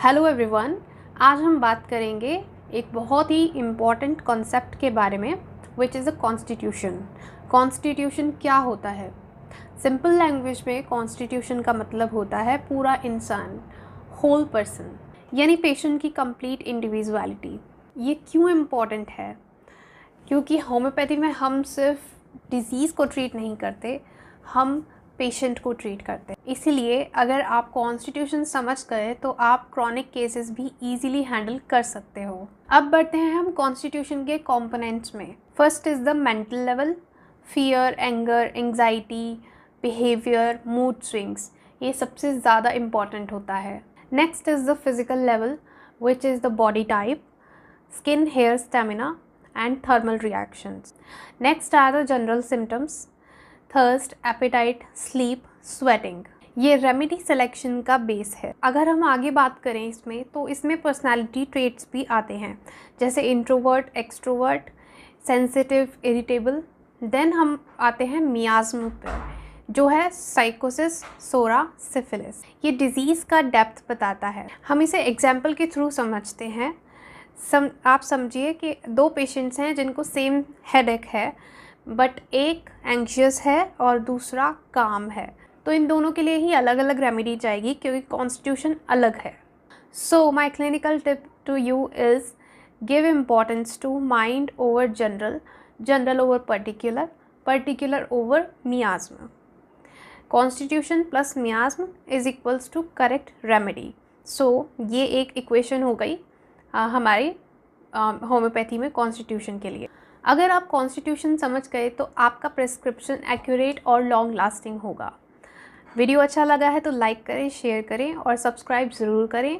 Hello everyone, आज हम बात करेंगे एक बहुत ही इम्पॉर्टेंट कॉन्सेप्ट के बारे में which is a constitution. Constitution क्या होता है? सिंपल लैंग्वेज में कॉन्स्टिट्यूशन का मतलब होता है पूरा इंसान, होल पर्सन, यानी पेशेंट की कंप्लीट इंडिविजुअलिटी। ये क्यों इम्पॉर्टेंट है? क्योंकि होम्योपैथी में हम सिर्फ डिज़ीज़ को ट्रीट नहीं करते, हम पेशेंट को ट्रीट करते हैं। इसीलिए अगर आप कॉन्स्टिट्यूशन समझ गए तो आप क्रॉनिक केसेस भी इजीली हैंडल कर सकते हो। अब बढ़ते हैं हम कॉन्स्टिट्यूशन के कंपोनेंट्स में। First is the mental level, fear, anger, anxiety, behaviour, mood swings, ये सबसे ज़्यादा इम्पॉर्टेंट होता है। Next is the physical level which is the body type, skin, hair, stamina and thermal reactions. Next are the general symptoms: thirst, appetite, sleep, sweating. ये remedy selection का base है। अगर हम आगे बात करें इसमें तो इसमें पर्सनालिटी ट्रेट्स भी आते हैं, जैसे introvert, extrovert, sensitive, irritable. Then हम आते हैं मियाज्म पर, जो है साइकोसिस, सोरा, सिफिलिस। ये डिजीज़ का डेप्थ बताता है। हम इसे एग्जाम्पल के थ्रू समझते हैं। आप समझिए कि दो पेशेंट्स हैं जिनको सेम हेडेक है, बट एक एंग्शियस है और दूसरा काम है, तो इन दोनों के लिए ही अलग अलग रेमेडी जाएगी क्योंकि कॉन्स्टिट्यूशन अलग है। So my clinical tip to you is give importance to mind over general, general over particular, particular over miasm. Constitution plus miasm is equals to correct remedy. So ये एक इक्वेशन हो गई हमारी homeopathy में constitution के लिए। अगर आप कॉन्स्टिट्यूशन समझ गए तो आपका प्रिस्क्रिप्शन एक्यूरेट और लॉन्ग लास्टिंग होगा। वीडियो अच्छा लगा है तो लाइक करें, शेयर करें और सब्सक्राइब ज़रूर करें।